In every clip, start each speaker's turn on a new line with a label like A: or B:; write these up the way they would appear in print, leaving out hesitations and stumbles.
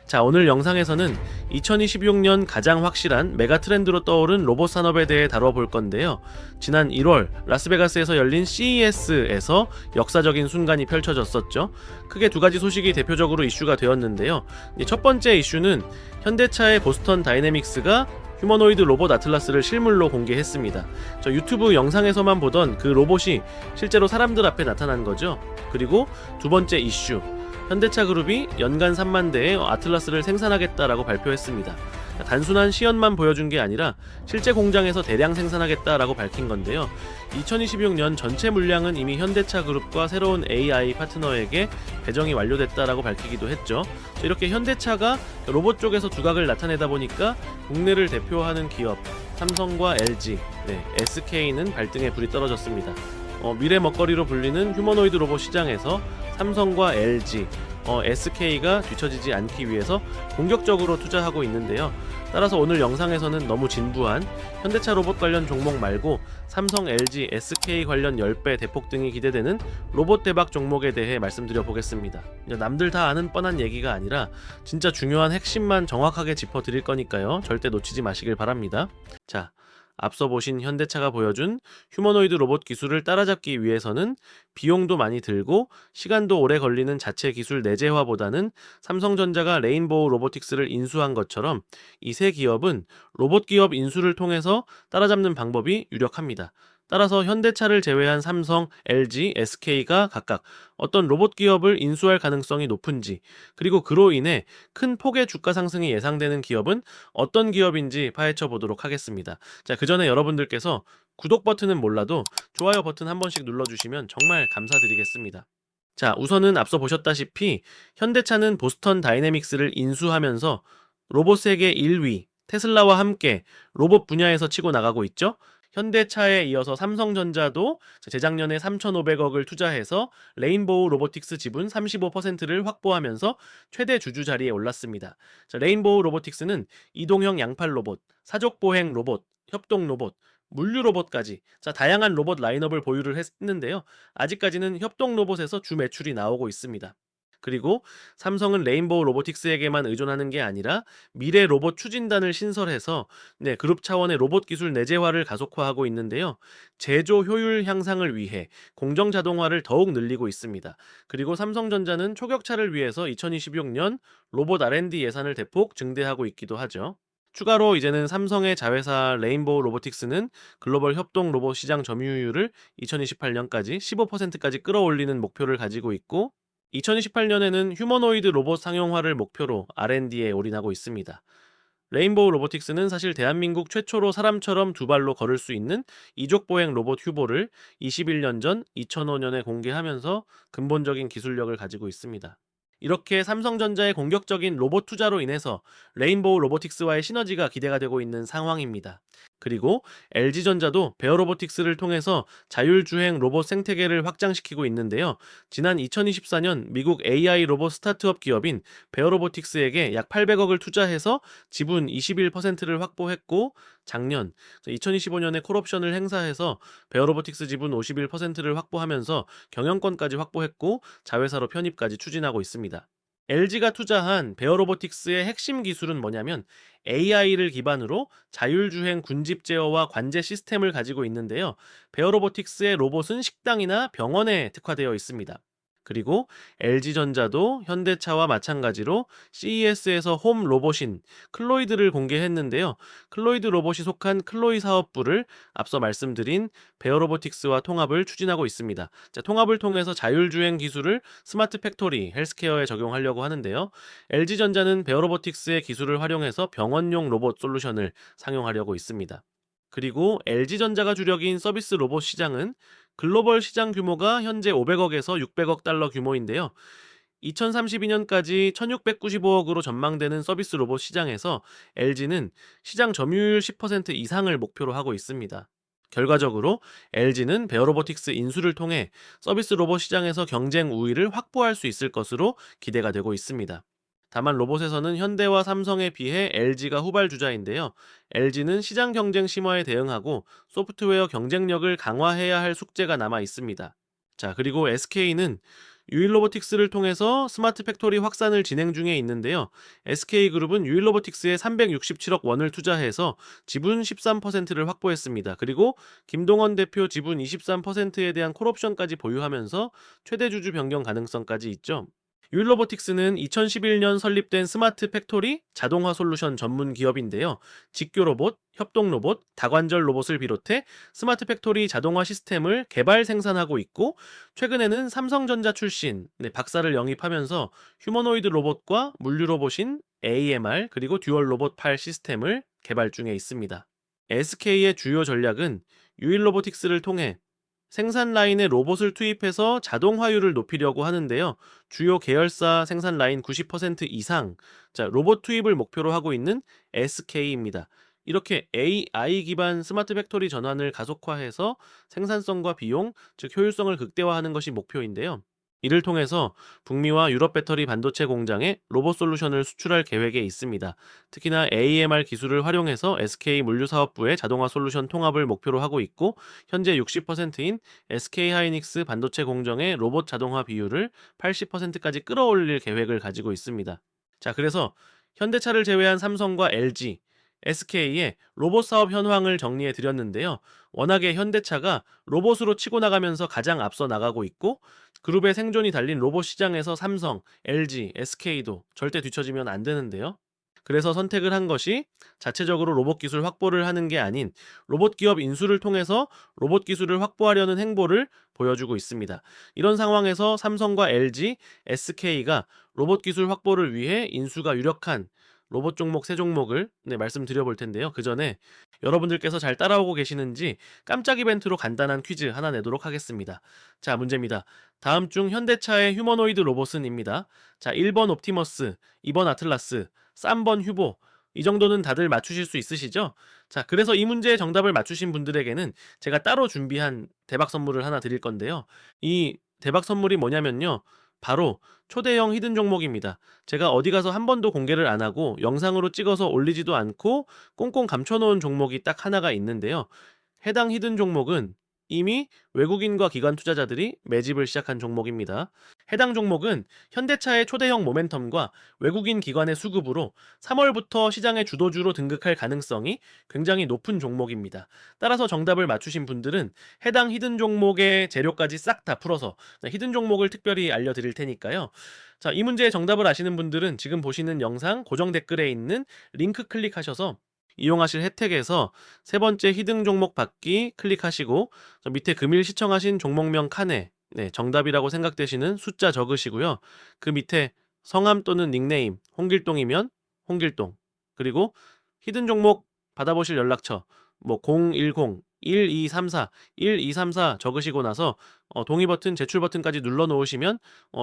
A: 자, 오늘 영상에서는 2026년 가장 확실한 메가 트렌드로 떠오른 로봇 산업에 대해 다뤄볼 건데요. 지난 1월 라스베가스에서 열린 CES에서 역사적인 순간이 펼쳐졌었죠. 크게 두 가지 소식이 대표적으로 이슈가 되었는데요. 첫 번째 이슈는 현대차의 보스턴 다이내믹스가 휴머노이드 로봇 아틀라스를 실물로 공개했습니다. 저 유튜브 영상에서만 보던 그 로봇이 실제로 사람들 앞에 나타난 거죠. 그리고 두 번째 이슈, 현대차 그룹이 연간 3만 대의 아틀라스를 생산하겠다라고 발표했습니다. 단순한 시연만 보여준 게 아니라 실제 공장에서 대량 생산하겠다라고 밝힌 건데요. 2026년 전체 물량은 이미 현대차 그룹과 새로운 AI 파트너에게 배정이 완료됐다라고 밝히기도 했죠. 이렇게 현대차가 로봇 쪽에서 두각을 나타내다 보니까 국내를 대표하는 기업 삼성과 LG, SK는 발등에 불이 떨어졌습니다. 미래 먹거리로 불리는 휴머노이드 로봇 시장에서 삼성과 LG, SK가 뒤처지지 않기 위해서 공격적으로 투자하고 있는데요. 따라서 오늘 영상에서는 너무 진부한 현대차 로봇 관련 종목 말고 삼성, LG, SK 관련 10배 대폭 등이 기대되는 로봇 대박 종목에 대해 말씀드려 보겠습니다. 남들 다 아는 뻔한 얘기가 아니라 진짜 중요한 핵심만 정확하게 짚어드릴 거니까요. 절대 놓치지 마시길 바랍니다. 자, 앞서 보신 현대차가 보여준 휴머노이드 로봇 기술을 따라잡기 위해서는 비용도 많이 들고 시간도 오래 걸리는 자체 기술 내재화보다는 삼성전자가 레인보우 로보틱스를 인수한 것처럼 이 세 기업은 로봇 기업 인수를 통해서 따라잡는 방법이 유력합니다. 따라서 현대차를 제외한 삼성, LG, SK가 각각 어떤 로봇 기업을 인수할 가능성이 높은지, 그리고 그로 인해 큰 폭의 주가 상승이 예상되는 기업은 어떤 기업인지 파헤쳐 보도록 하겠습니다. 자, 그 전에 여러분들께서 구독 버튼은 몰라도 좋아요 버튼 한 번씩 눌러주시면 정말 감사드리겠습니다. 자, 우선은 앞서 보셨다시피 현대차는 보스턴 다이내믹스를 인수하면서 로봇 세계 1위, 테슬라와 함께 로봇 분야에서 치고 나가고 있죠. 현대차에 이어서 삼성전자도 재작년에 3,500억을 투자해서 레인보우 로보틱스 지분 35%를 확보하면서 최대 주주 자리에 올랐습니다. 레인보우 로보틱스는 이동형 양팔 로봇, 사족 보행 로봇, 협동 로봇, 물류 로봇까지 다양한 로봇 라인업을 보유를 했는데요. 아직까지는 협동 로봇에서 주 매출이 나오고 있습니다. 그리고 삼성은 레인보우 로보틱스에게만 의존하는 게 아니라 미래 로봇 추진단을 신설해서 그룹 차원의 로봇 기술 내재화를 가속화하고 있는데요. 제조 효율 향상을 위해 공정 자동화를 더욱 늘리고 있습니다. 그리고 삼성전자는 초격차를 위해서 2026년 로봇 R&D 예산을 대폭 증대하고 있기도 하죠. 추가로 이제는 삼성의 자회사 레인보우 로보틱스는 글로벌 협동 로봇 시장 점유율을 2028년까지 15%까지 끌어올리는 목표를 가지고 있고, 2028년에는 휴머노이드 로봇 상용화를 목표로 R&D에 올인하고 있습니다. 레인보우 로보틱스는 사실 대한민국 최초로 사람처럼 두 발로 걸을 수 있는 이족보행 로봇 휴보를 21년 전 2005년에 공개하면서 근본적인 기술력을 가지고 있습니다. 이렇게 삼성전자의 공격적인 로봇 투자로 인해서 레인보우 로보틱스와의 시너지가 기대가 되고 있는 상황입니다. 그리고 LG전자도 베어로보틱스를 통해서 자율주행 로봇 생태계를 확장시키고 있는데요. 지난 2024년 미국 AI 로봇 스타트업 기업인 베어로보틱스에게 약 800억을 투자해서 지분 21%를 확보했고, 작년 2025년에 콜옵션을 행사해서 베어로보틱스 지분 51%를 확보하면서 경영권까지 확보했고 자회사로 편입까지 추진하고 있습니다. LG가 투자한 베어로보틱스의 핵심 기술은 뭐냐면 AI를 기반으로 자율주행 군집 제어와 관제 시스템을 가지고 있는데요. 베어로보틱스의 로봇은 식당이나 병원에 특화되어 있습니다. 그리고 LG전자도 현대차와 마찬가지로 CES에서 홈 로봇인 클로이드를 공개했는데요. 클로이드 로봇이 속한 클로이 사업부를 앞서 말씀드린 베어로보틱스와 통합을 추진하고 있습니다. 통합을 통해서 자율주행 기술을 스마트 팩토리, 헬스케어에 적용하려고 하는데요. LG전자는 베어로보틱스의 기술을 활용해서 병원용 로봇 솔루션을 상용하려고 있습니다. 그리고 LG전자가 주력인 서비스 로봇 시장은 글로벌 시장 규모가 현재 500억에서 600억 달러 규모인데요. 2032년까지 1695억으로 전망되는 서비스 로봇 시장에서 LG는 시장 점유율 10% 이상을 목표로 하고 있습니다. 결과적으로 LG는 베어로보틱스 인수를 통해 서비스 로봇 시장에서 경쟁 우위를 확보할 수 있을 것으로 기대가 되고 있습니다. 다만 로봇에서는 현대와 삼성에 비해 LG가 후발주자인데요. LG는 시장 경쟁 심화에 대응하고 소프트웨어 경쟁력을 강화해야 할 숙제가 남아 있습니다. 자, 그리고 SK는 유일로보틱스를 통해서 스마트 팩토리 확산을 진행 중에 있는데요. SK그룹은 유일로보틱스에 367억 원을 투자해서 지분 13%를 확보했습니다. 그리고 김동원 대표 지분 23%에 대한 콜옵션까지 보유하면서 최대 주주 변경 가능성까지 있죠. 유일로보틱스는 2011년 설립된 스마트 팩토리 자동화 솔루션 전문 기업인데요. 직교 로봇, 협동 로봇, 다관절 로봇을 비롯해 스마트 팩토리 자동화 시스템을 개발 생산하고 있고, 최근에는 삼성전자 출신 박사를 영입하면서 휴머노이드 로봇과 물류 로봇인 AMR 그리고 듀얼 로봇 8 시스템을 개발 중에 있습니다. SK의 주요 전략은 유일로보틱스를 통해 생산 라인에 로봇을 투입해서 자동화율을 높이려고 하는데요. 주요 계열사 생산 라인 90% 이상 로봇 투입을 목표로 하고 있는 SK입니다. 이렇게 AI 기반 스마트 팩토리 전환을 가속화해서 생산성과 비용, 즉 효율성을 극대화하는 것이 목표인데요. 이를 통해서 북미와 유럽 배터리 반도체 공장에 로봇 솔루션을 수출할 계획에 있습니다. 특히나 AMR 기술을 활용해서 SK 물류사업부의 자동화 솔루션 통합을 목표로 하고 있고, 현재 60%인 SK 하이닉스 반도체 공정의 로봇 자동화 비율을 80%까지 끌어올릴 계획을 가지고 있습니다. 자, 그래서 현대차를 제외한 삼성과 LG, SK의 로봇 사업 현황을 정리해 드렸는데요. 워낙에 현대차가 로봇으로 치고 나가면서 가장 앞서 나가고 있고, 그룹의 생존이 달린 로봇 시장에서 삼성, LG, SK도 절대 뒤처지면 안 되는데요. 그래서 선택을 한 것이 자체적으로 로봇 기술 확보를 하는 게 아닌 로봇 기업 인수를 통해서 로봇 기술을 확보하려는 행보를 보여주고 있습니다. 이런 상황에서 삼성과 LG, SK가 로봇 기술 확보를 위해 인수가 유력한 로봇 종목 세 종목을 말씀드려 볼 텐데요. 그 전에 여러분들께서 잘 따라오고 계시는지 깜짝 이벤트로 간단한 퀴즈 하나 내도록 하겠습니다. 자, 문제입니다. 다음 중 현대차의 휴머노이드 로봇은입니다. 자, 1번 옵티머스, 2번 아틀라스, 3번 휴보. 이 정도는 다들 맞추실 수 있으시죠? 자, 그래서 이 문제의 정답을 맞추신 분들에게는 제가 따로 준비한 대박 선물을 하나 드릴 건데요. 이 대박 선물이 뭐냐면요. 바로 초대형 히든 종목입니다. 제가 어디 가서 한 번도 공개를 안 하고 영상으로 찍어서 올리지도 않고 꽁꽁 감춰놓은 종목이 딱 하나가 있는데요. 해당 히든 종목은 이미 외국인과 기관 투자자들이 매집을 시작한 종목입니다. 해당 종목은 현대차의 초대형 모멘텀과 외국인 기관의 수급으로 3월부터 시장의 주도주로 등극할 가능성이 굉장히 높은 종목입니다. 따라서 정답을 맞추신 분들은 해당 히든 종목의 재료까지 싹 다 풀어서 히든 종목을 특별히 알려드릴 테니까요. 자, 이 문제의 정답을 아시는 분들은 지금 보시는 영상 고정 댓글에 있는 링크 클릭하셔서 이용하실 혜택에서 세 번째 히든 종목 받기 클릭하시고, 저 밑에 금일 시청하신 종목명 칸에 정답이라고 생각되시는 숫자 적으시고요. 그 밑에 성함 또는 닉네임 홍길동이면 홍길동, 그리고 히든 종목 받아보실 연락처 010 1234 1234 적으시고 나서 동의 버튼, 제출 버튼까지 눌러 놓으시면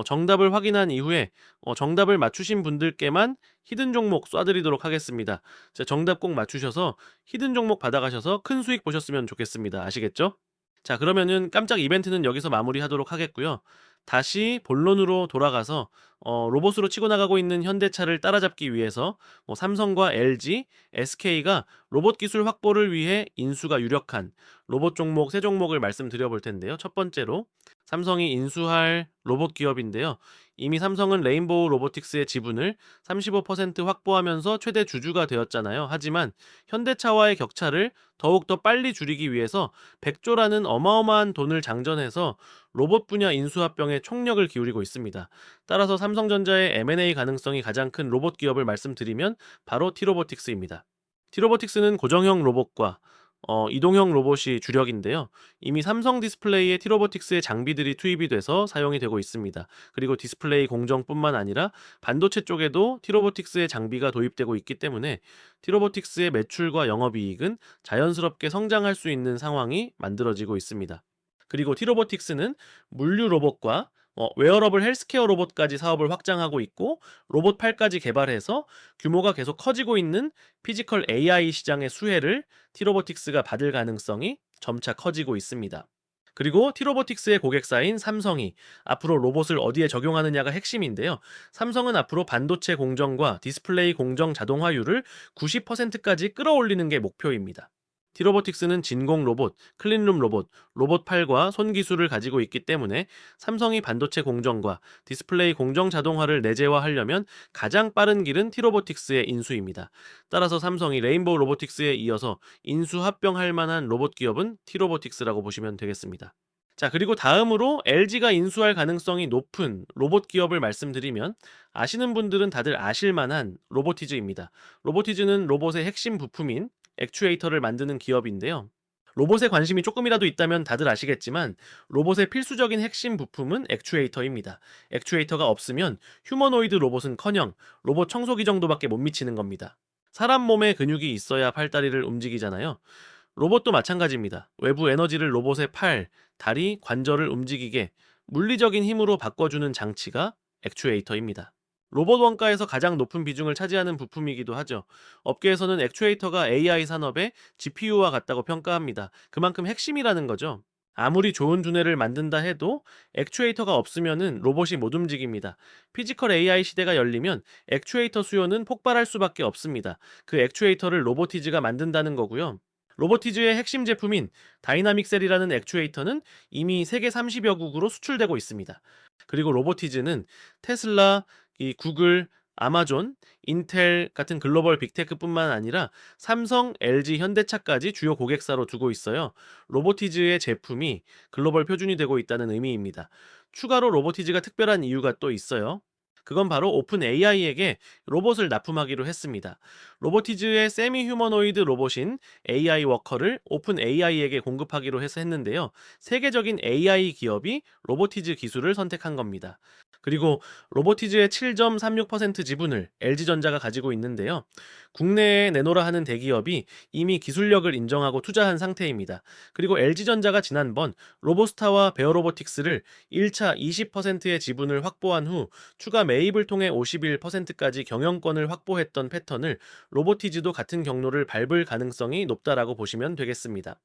A: 정답을 확인한 이후에 정답을 맞추신 분들께만 히든 종목 쏴드리도록 하겠습니다. 정답 꼭 맞추셔서 히든 종목 받아가셔서 큰 수익 보셨으면 좋겠습니다. 아시겠죠? 자, 그러면은 깜짝 이벤트는 여기서 마무리하도록 하겠고요. 다시 본론으로 돌아가서 로봇으로 치고 나가고 있는 현대차를 따라잡기 위해서 삼성과 LG, SK가 로봇 기술 확보를 위해 인수가 유력한 로봇 종목 세 종목을 말씀드려 볼 텐데요. 첫 번째로 삼성이 인수할 로봇 기업인데요. 이미 삼성은 레인보우 로보틱스의 지분을 35% 확보하면서 최대 주주가 되었잖아요. 하지만 현대차와의 격차를 더욱더 빨리 줄이기 위해서 100조라는 어마어마한 돈을 장전해서 로봇 분야 인수합병에 총력을 기울이고 있습니다. 따라서 삼성전자의 M&A 가능성이 가장 큰 로봇 기업을 말씀드리면 바로 티로보틱스입니다. 티로보틱스는 고정형 로봇과 이동형 로봇이 주력인데요. 이미 삼성 디스플레이에 티로보틱스의 장비들이 투입이 돼서 사용이 되고 있습니다. 그리고 디스플레이 공정뿐만 아니라 반도체 쪽에도 티로보틱스의 장비가 도입되고 있기 때문에 티로보틱스의 매출과 영업이익은 자연스럽게 성장할 수 있는 상황이 만들어지고 있습니다. 그리고 티로보틱스는 물류 로봇과 웨어러블 헬스케어 로봇까지 사업을 확장하고 있고, 로봇 8까지 개발해서 규모가 계속 커지고 있는 피지컬 AI 시장의 수혜를 티로보틱스가 받을 가능성이 점차 커지고 있습니다. 그리고 티로보틱스의 고객사인 삼성이 앞으로 로봇을 어디에 적용하느냐가 핵심인데요. 삼성은 앞으로 반도체 공정과 디스플레이 공정 자동화율을 90%까지 끌어올리는 게 목표입니다. T로보틱스는 진공 로봇, 클린룸 로봇, 로봇팔과 손 기술을 가지고 있기 때문에 삼성이 반도체 공정과 디스플레이 공정 자동화를 내재화하려면 가장 빠른 길은 T로보틱스의 인수입니다. 따라서 삼성이 레인보우 로보틱스에 이어서 인수 합병할 만한 로봇 기업은 T로보틱스라고 보시면 되겠습니다. 자, 그리고 다음으로 LG가 인수할 가능성이 높은 로봇 기업을 말씀드리면 아시는 분들은 다들 아실 만한 로보티즈입니다. 로보티즈는 로봇의 핵심 부품인 액추에이터를 만드는 기업인데요. 로봇에 관심이 조금이라도 있다면 다들 아시겠지만 로봇의 필수적인 핵심 부품은 액추에이터입니다. 액추에이터가 없으면 휴머노이드 로봇은커녕 로봇 청소기 정도밖에 못 미치는 겁니다. 사람 몸에 근육이 있어야 팔다리를 움직이잖아요. 로봇도 마찬가지입니다. 외부 에너지를 로봇의 팔, 다리, 관절을 움직이게 물리적인 힘으로 바꿔주는 장치가 액추에이터입니다. 로봇 원가에서 가장 높은 비중을 차지하는 부품이기도 하죠. 업계에서는 액추에이터가 AI 산업의 GPU와 같다고 평가합니다. 그만큼 핵심이라는 거죠. 아무리 좋은 두뇌를 만든다 해도 액추에이터가 없으면은 로봇이 못 움직입니다. 피지컬 AI 시대가 열리면 액추에이터 수요는 폭발할 수밖에 없습니다. 그 액추에이터를 로보티즈가 만든다는 거고요. 로보티즈의 핵심 제품인 다이나믹셀이라는 액추에이터는 이미 세계 30여국으로 수출되고 있습니다. 그리고 로보티즈는 테슬라, 구글, 아마존, 인텔 같은 글로벌 빅테크뿐만 아니라 삼성, LG, 현대차까지 주요 고객사로 두고 있어요. 로보티즈의 제품이 글로벌 표준이 되고 있다는 의미입니다. 추가로 로보티즈가 특별한 이유가 또 있어요. 그건 바로 오픈 AI에게 로봇을 납품하기로 했습니다. 로보티즈의 세미 휴머노이드 로봇인 AI 워커를 오픈 AI에게 공급하기로 해서 했는데요. 세계적인 AI 기업이 로보티즈 기술을 선택한 겁니다. 그리고 로보티즈의 7.36% 지분을 LG전자가 가지고 있는데요. 국내에 내놓으라 하는 대기업이 이미 기술력을 인정하고 투자한 상태입니다. 그리고 LG전자가 지난번 로보스타와 베어로보틱스를 1차 20%의 지분을 확보한 후 추가 매입을 통해 51%까지 경영권을 확보했던 패턴을 로보티즈도 같은 경로를 밟을 가능성이 높다라고 보시면 되겠습니다.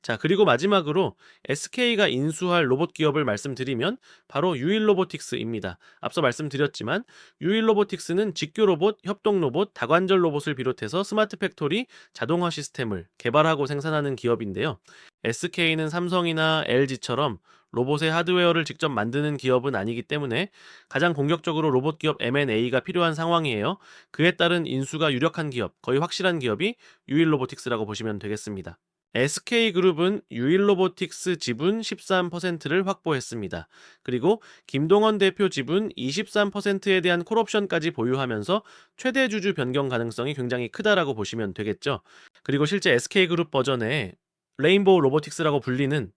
A: 자, 그리고 마지막으로 SK가 인수할 로봇 기업을 말씀드리면 바로 유일로보틱스입니다. 앞서 말씀드렸지만 유일로보틱스는 직교 로봇, 협동 로봇, 다관절 로봇을 비롯해서 스마트 팩토리, 자동화 시스템을 개발하고 생산하는 기업인데요. SK는 삼성이나 LG처럼 로봇의 하드웨어를 직접 만드는 기업은 아니기 때문에 가장 공격적으로 로봇 기업 M&A가 필요한 상황이에요. 그에 따른 인수가 유력한 기업, 거의 확실한 기업이 유일로보틱스라고 보시면 되겠습니다. SK그룹은 유일로보틱스 지분 13%를 확보했습니다. 그리고 김동원 대표 지분 23%에 대한 콜옵션까지 보유하면서 최대 주주 변경 가능성이 굉장히 크다라고 보시면 되겠죠. 그리고 실제 SK그룹 버전에 레인보우 로보틱스라고 불리는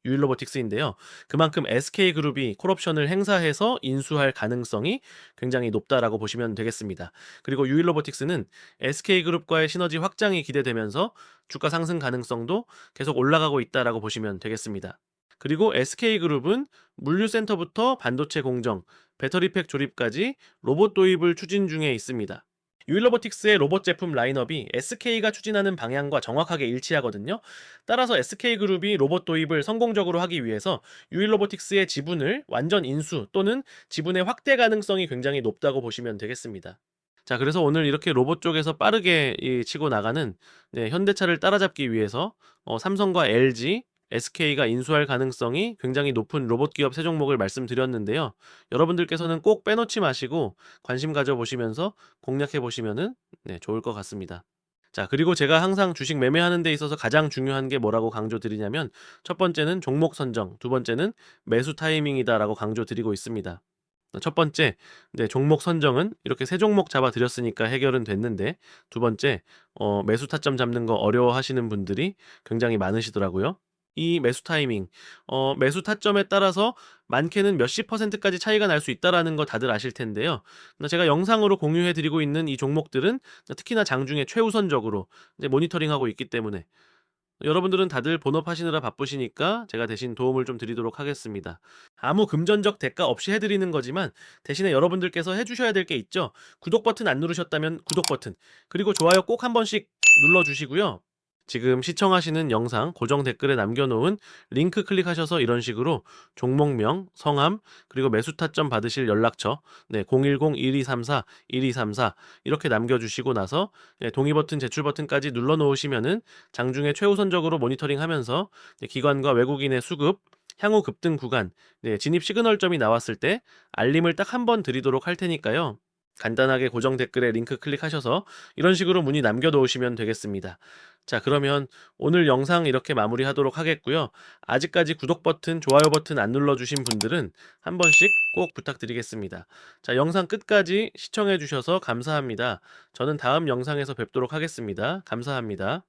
A: 유일로보틱스인데요. 그만큼 SK그룹이 콜옵션을 행사해서 인수할 가능성이 굉장히 높다라고 보시면 되겠습니다. 그리고 유일로보틱스는 SK그룹과의 시너지 확장이 기대되면서 주가 상승 가능성도 계속 올라가고 있다라고 보시면 되겠습니다. 그리고 SK그룹은 물류센터부터 반도체 공정, 배터리팩 조립까지 로봇 도입을 추진 중에 있습니다. 유일로보틱스의 로봇 제품 라인업이 SK가 추진하는 방향과 정확하게 일치하거든요. 따라서 SK그룹이 로봇 도입을 성공적으로 하기 위해서 유일로보틱스의 지분을 완전 인수 또는 지분의 확대 가능성이 굉장히 높다고 보시면 되겠습니다. 자, 그래서 오늘 이렇게 로봇 쪽에서 빠르게 치고 나가는 현대차를 따라잡기 위해서 삼성과 LG, SK가 인수할 가능성이 굉장히 높은 로봇 기업 세 종목을 말씀드렸는데요. 여러분들께서는 꼭 빼놓지 마시고 관심 가져보시면서 공략해 보시면은 좋을 것 같습니다. 자, 그리고 제가 항상 주식 매매하는 데 있어서 가장 중요한 게 뭐라고 강조드리냐면 첫 번째는 종목 선정, 두 번째는 매수 타이밍이다라고 강조드리고 있습니다. 첫 번째, 종목 선정은 이렇게 세 종목 잡아드렸으니까 해결은 됐는데 두 번째, 매수 타점 잡는 거 어려워하시는 분들이 굉장히 많으시더라고요. 이 매수 타이밍, 매수 타점에 따라서 많게는 몇십 %까지 차이가 날 수 있다라는 거 다들 아실 텐데요. 제가 영상으로 공유해 드리고 있는 이 종목들은 특히나 장중에 최우선적으로 이제 모니터링하고 있기 때문에 여러분들은 다들 본업하시느라 바쁘시니까 제가 대신 도움을 좀 드리도록 하겠습니다. 아무 금전적 대가 없이 해드리는 거지만 대신에 여러분들께서 해주셔야 될 게 있죠. 구독 버튼 안 누르셨다면 구독 버튼, 그리고 좋아요 꼭 한 번씩 눌러주시고요. 지금 시청하시는 영상 고정 댓글에 남겨놓은 링크 클릭하셔서 이런 식으로 종목명, 성함, 그리고 매수 타점 받으실 연락처, 010-1234-1234 이렇게 남겨주시고 나서 동의 버튼, 제출 버튼까지 눌러놓으시면은 장중에 최우선적으로 모니터링하면서 기관과 외국인의 수급, 향후 급등 구간, 진입 시그널점이 나왔을 때 알림을 딱 한 번 드리도록 할 테니까요. 간단하게 고정 댓글에 링크 클릭하셔서 이런 식으로 문의 남겨놓으시면 되겠습니다. 자, 그러면 오늘 영상 이렇게 마무리하도록 하겠고요. 아직까지 구독 버튼, 좋아요 버튼 안 눌러주신 분들은 한 번씩 꼭 부탁드리겠습니다. 자, 영상 끝까지 시청해주셔서 감사합니다. 저는 다음 영상에서 뵙도록 하겠습니다. 감사합니다.